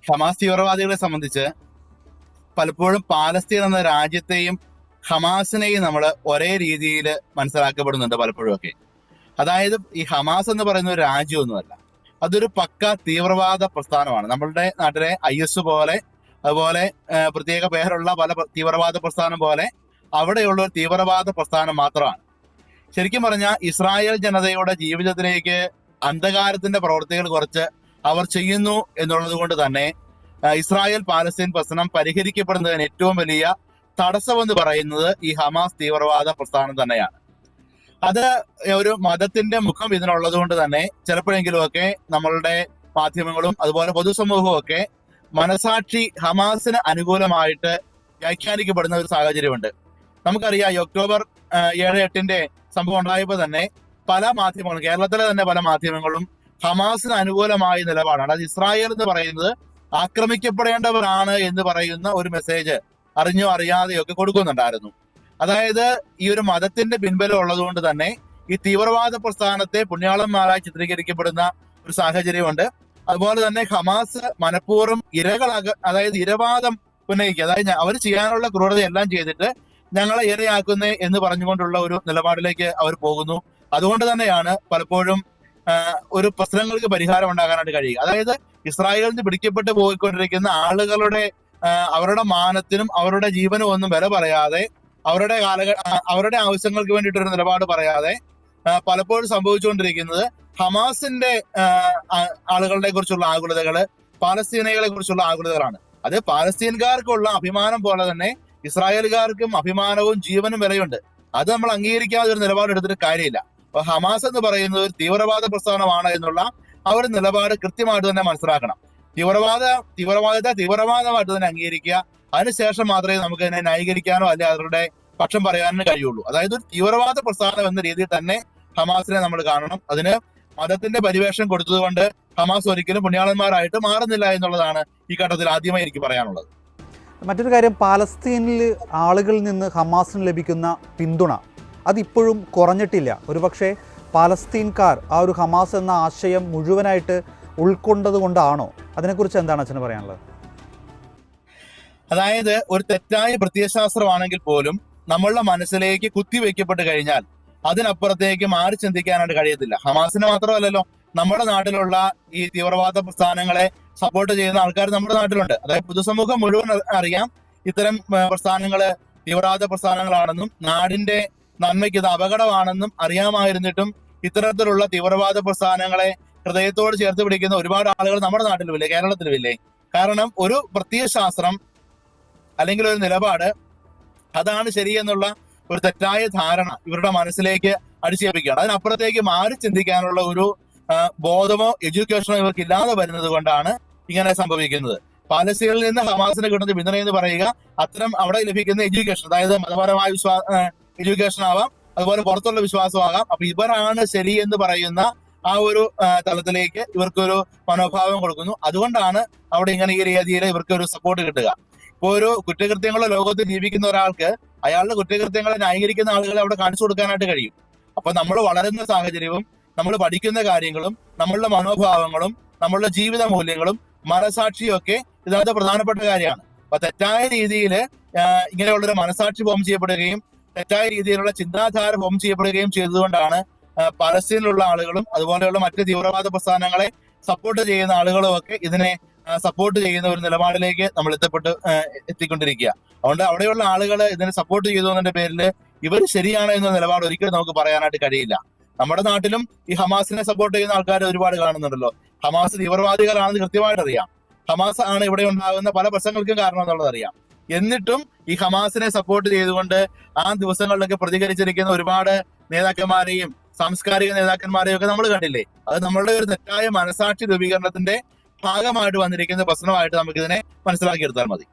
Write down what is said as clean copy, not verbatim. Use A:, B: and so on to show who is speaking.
A: Hamas തീവ്രവാദികളെ സംബന്ധിച്ച് പലപ്പോഴും പാലസ്തീൻ എന്ന രാജ്യത്തെയും ഹമാസിനെയും നമ്മൾ ഒരേ രീതിയിൽ മനസ്സിലാക്കപ്പെടുന്നുണ്ട് പലപ്പോഴും ഒക്കെ. അതായത് ഈ ഹമാസ് എന്ന് പറയുന്ന ഒരു രാജ്യമൊന്നുമല്ല, അതൊരു പക്ക തീവ്രവാദ പ്രസ്ഥാനമാണ്. നമ്മളുടെ നാട്ടിലെ IS പോലെ, അതുപോലെ പ്രത്യേക പേരുള്ള പല തീവ്രവാദ പ്രസ്ഥാനം പോലെ അവിടെയുള്ള ഒരു തീവ്രവാദ പ്രസ്ഥാനം മാത്രമാണ്. ശരിക്കും പറഞ്ഞാൽ ഇസ്രായേൽ ജനതയുടെ ജീവിതത്തിലേക്ക് അന്ധകാരത്തിന്റെ പ്രവൃത്തികൾ കുറച്ച് അവർ ചെയ്യുന്നു എന്നുള്ളത് കൊണ്ട് തന്നെ ഇസ്രായേൽ പാലസ്തീൻ പ്രശ്നം പരിഹരിക്കപ്പെടുന്നതിന് ഏറ്റവും വലിയ തടസ്സമെന്ന് പറയുന്നത് ഈ ഹമാസ് തീവ്രവാദ പ്രസ്ഥാനം തന്നെയാണ്. അത് ഒരു മതത്തിന്റെ മുഖം ഇതിനുള്ളത് കൊണ്ട് തന്നെ ചിലപ്പോഴെങ്കിലുമൊക്കെ നമ്മളുടെ മാധ്യമങ്ങളും അതുപോലെ പൊതുസമൂഹവും ഒക്കെ മനസാക്ഷി ഹമാസിന് അനുകൂലമായിട്ട് വ്യാഖ്യാനിക്കപ്പെടുന്ന ഒരു സാഹചര്യമുണ്ട്. നമുക്കറിയാം, ഈ ഒക്ടോബർ 7-8 സംഭവം ഉണ്ടായപ്പോൾ തന്നെ പല മാധ്യമങ്ങളും, കേരളത്തിലെ തന്നെ പല മാധ്യമങ്ങളും ഹമാസിന് അനുകൂലമായ നിലപാടാണ്. അതായത് ഇസ്രായേൽ എന്ന് പറയുന്നത് ആക്രമിക്കപ്പെടേണ്ടവരാണ് എന്ന് പറയുന്ന ഒരു മെസ്സേജ് അറിഞ്ഞോ അറിയാതെയോ ഒക്കെ കൊടുക്കുന്നുണ്ടായിരുന്നു. അതായത് ഈ ഒരു മതത്തിന്റെ പിൻബലം ഉള്ളതുകൊണ്ട് തന്നെ ഈ തീവ്രവാദ പ്രസ്ഥാനത്തെ പുണ്യാളന്മാരായി ചിത്രീകരിക്കപ്പെടുന്ന ഒരു സാഹചര്യമുണ്ട്. അതുപോലെ തന്നെ ഹമാസ് മനഃപൂർവ്വം അതായത് ഇരവാദം ഉന്നയിക്കുക, അതായത് അവർ ചെയ്യാനുള്ള ക്രൂരതയെല്ലാം ചെയ്തിട്ട് ഞങ്ങളെ ഇരയാക്കുന്നേ എന്ന് പറഞ്ഞുകൊണ്ടുള്ള ഒരു നിലപാടിലേക്ക് അവർ പോകുന്നു. അതുകൊണ്ട് തന്നെയാണ് പലപ്പോഴും ഒരു പ്രശ്നങ്ങൾക്ക് പരിഹാരം ഉണ്ടാകാനായിട്ട് കഴിയുക. അതായത് ഇസ്രായേലിൽ നിന്ന് പിടിക്കപ്പെട്ട് പോയിക്കൊണ്ടിരിക്കുന്ന ആളുകളുടെ അവരുടെ മാനത്തിനും അവരുടെ ജീവനും ഒന്നും വില പറയാതെ, അവരുടെ ആവശ്യങ്ങൾക്ക് വേണ്ടിയിട്ടൊരു നിലപാട് പറയാതെ പലപ്പോഴും സംഭവിച്ചുകൊണ്ടിരിക്കുന്നത് ഹമാസിന്റെ ആളുകളെ കുറിച്ചുള്ള ആകുലതകള്, പാലസ്തീനികളെ കുറിച്ചുള്ള ആകുലതകളാണ്. അത് പാലസ്തീൻകാർക്കുള്ള അഭിമാനം പോലെ തന്നെ ഇസ്രായേലുകാർക്കും അഭിമാനവും ജീവനും വിലയുണ്ട്. അത് നമ്മൾ അംഗീകരിക്കാതെ ഒരു നിലപാട് എടുത്തിട്ട് കാര്യമില്ല. അപ്പൊ ഹമാസ് എന്ന് പറയുന്നത് ഒരു തീവ്രവാദ പ്രസ്ഥാനമാണ് എന്നുള്ള ആ ഒരു നിലപാട് കൃത്യമായിട്ട് തന്നെ മനസ്സിലാക്കണം. തീവ്രവാദത്തെ തീവ്രവാദമായിട്ട് തന്നെ അംഗീകരിക്കുക. അതിനുശേഷം മാത്രമേ നമുക്ക് ഇതിനെ ന്യായീകരിക്കാനോ അല്ലെ അവരുടെ പക്ഷം പറയാനോ കഴിയുള്ളൂ. അതായത് ഒരു തീവ്രവാദ പ്രസ്ഥാനം എന്ന രീതിയിൽ തന്നെ ഹമാസിനെ നമ്മൾ കാണണം. അതിന് മതത്തിന്റെ പരിവേഷം കൊടുത്തതുകൊണ്ട് ഹമാസ് ഒരിക്കലും പുണ്യാളന്മാരായിട്ട് മാറുന്നില്ല എന്നുള്ളതാണ് ഈ ഘട്ടത്തിൽ ആദ്യമായി എനിക്ക് പറയാനുള്ളത്.
B: മറ്റൊരു കാര്യം, പാലസ്തീനിൽ ആളുകളിൽ നിന്ന് ഹമാസിന് ലഭിക്കുന്ന പിന്തുണ അതിപ്പോഴും കുറഞ്ഞിട്ടില്ല. ഒരുപക്ഷെ പാലസ്തീൻകാർ ആ ഒരു ഹമാസ് എന്ന ആശയം മുഴുവനായിട്ട് ഉൾക്കൊണ്ടത് കൊണ്ടാണോ? അതിനെക്കുറിച്ച് എന്താണ് അച്ഛന് പറയാനുള്ളത്?
A: അതായത് ഒരു തെറ്റായ പ്രത്യയശാസ്ത്രമാണെങ്കിൽ പോലും നമ്മളുടെ മനസ്സിലേക്ക് കുത്തിവെക്കപ്പെട്ട് കഴിഞ്ഞാൽ അതിനപ്പുറത്തേക്ക് മാറി ചിന്തിക്കാനായിട്ട് കഴിയത്തില്ല. ഹമാസിന് മാത്രമല്ലല്ലോ, നമ്മുടെ നാട്ടിലുള്ള ഈ തീവ്രവാദ പ്രസ്ഥാനങ്ങളെ സപ്പോർട്ട് ചെയ്യുന്ന ആൾക്കാർ നമ്മുടെ നാട്ടിലുണ്ട്. അതായത് പൊതുസമൂഹം മുഴുവൻ അറിയാം ഇത്തരം പ്രസ്ഥാനങ്ങള് തീവ്രവാദ പ്രസ്ഥാനങ്ങളാണെന്നും നാടിന്റെ നന്മയ്ക്ക് ഇത് അപകടമാണെന്നും അറിയാമായിരുന്നിട്ടും ഇത്തരത്തിലുള്ള തീവ്രവാദ പ്രസ്ഥാനങ്ങളെ ഹൃദയത്തോട് ചേർത്ത് പിടിക്കുന്ന ഒരുപാട് ആളുകൾ നമ്മുടെ നാട്ടിലുമില്ലേ, കേരളത്തിലുമില്ലേ? കാരണം ഒരു പ്രത്യയശാസ്ത്രം അല്ലെങ്കിൽ ഒരു നിലപാട് അതാണ് ശരിയെന്നുള്ള ഒരു തെറ്റായ ധാരണ ഇവരുടെ മനസ്സിലേക്ക് അടിച്ചേൽപ്പിക്കുകയാണ്. അതിനപ്പുറത്തേക്ക് മാറി ചിന്തിക്കാനുള്ള ഒരു ബോധമോ എഡ്യൂക്കേഷനോ ഇവർക്ക് ഇല്ലാതെ വരുന്നത് കൊണ്ടാണ് ഇങ്ങനെ സംഭവിക്കുന്നത്. പാലസ്തീനിൽ നിന്ന് ഹമാസിന് കിട്ടുന്ന പിന്തുണ എന്ന് പറയുക അത്തരം അവിടെ ലഭിക്കുന്ന എഡ്യൂക്കേഷൻ, അതായത് മതപരമായ എഡ്യൂക്കേഷൻ ആവാം, അതുപോലെ പുറത്തുള്ള വിശ്വാസമാകാം. അപ്പൊ ഇവരാണ് ശരി എന്ന് പറയുന്ന ആ ഒരു തലത്തിലേക്ക് ഇവർക്കൊരു മനോഭാവം കൊടുക്കുന്നു. അതുകൊണ്ടാണ് അവിടെ ഇങ്ങനെ ഈ രീതിയിൽ ഇവർക്ക് ഒരു സപ്പോർട്ട് കിട്ടുക. ഇപ്പൊ ഒരു കുറ്റകൃത്യങ്ങളുടെ ലോകത്ത് ജീവിക്കുന്ന ഒരാൾക്ക് അയാളുടെ കുറ്റകൃത്യങ്ങളെ ന്യായീകരിക്കുന്ന ആളുകളെ അവിടെ കാണിച്ചു കൊടുക്കാനായിട്ട് കഴിയും. അപ്പൊ നമ്മൾ വളരുന്ന സാഹചര്യവും നമ്മൾ പഠിക്കുന്ന കാര്യങ്ങളും നമ്മളുടെ മനോഭാവങ്ങളും നമ്മളുടെ ജീവിത മൂല്യങ്ങളും മനസാക്ഷിയും ഒക്കെ ഇതിനകത്ത് പ്രധാനപ്പെട്ട കാര്യമാണ്. അപ്പൊ തെറ്റായ രീതിയിൽ ഇങ്ങനെയുള്ളൊരു മനസാക്ഷി ഫോം ചെയ്യപ്പെടുകയും തെറ്റായ രീതിയിലുള്ള ചിന്താധാര ഫോം ചെയ്യപ്പെടുകയും ചെയ്തതുകൊണ്ടാണ് പാലസ്തീനിലുള്ള ആളുകളും അതുപോലെയുള്ള മറ്റ് തീവ്രവാദ പ്രസ്ഥാനങ്ങളെ സപ്പോർട്ട് ചെയ്യുന്ന ആളുകളും ഒക്കെ ഇതിനെ സപ്പോർട്ട് ചെയ്യുന്ന ഒരു നിലപാടിലേക്ക് നമ്മൾ എത്തിക്കൊണ്ടിരിക്കുക. അതുകൊണ്ട് അവിടെയുള്ള ആളുകൾ ഇതിനെ സപ്പോർട്ട് ചെയ്തതിന്റെ പേരിൽ ഇവർ ശരിയാണ് എന്ന നിലപാട് ഒരിക്കലും നമുക്ക് പറയാനായിട്ട് കഴിയില്ല. നമ്മുടെ നാട്ടിലും ഈ ഹമാസിനെ സപ്പോർട്ട് ചെയ്യുന്ന ആൾക്കാർ ഒരുപാട് കാണുന്നുണ്ടല്ലോ. ഹമാസ് തീവ്രവാദികളാണെന്ന് കൃത്യമായിട്ട് അറിയാം. ഹമാസ് ആണ് ഇവിടെ ഉണ്ടാകുന്ന പല പ്രശ്നങ്ങൾക്കും കാരണം എന്നുള്ളത് അറിയാം. എന്നിട്ടും ഈ ഹമാസിനെ സപ്പോർട്ട് ചെയ്തുകൊണ്ട് ആ ദിവസങ്ങളിലൊക്കെ പ്രതികരിച്ചിരിക്കുന്ന ഒരുപാട് നേതാക്കന്മാരെയും സാംസ്കാരിക നേതാക്കന്മാരെയും ഒക്കെ നമ്മൾ കണ്ടില്ലേ. അത് നമ്മളുടെ ഒരു തെറ്റായ മനസാക്ഷി രൂപീകരണത്തിന്റെ ഭാഗമായിട്ട് വന്നിരിക്കുന്ന പ്രശ്നമായിട്ട് നമുക്കിതിനെ മനസ്സിലാക്കിയെടുത്താൽ മതി.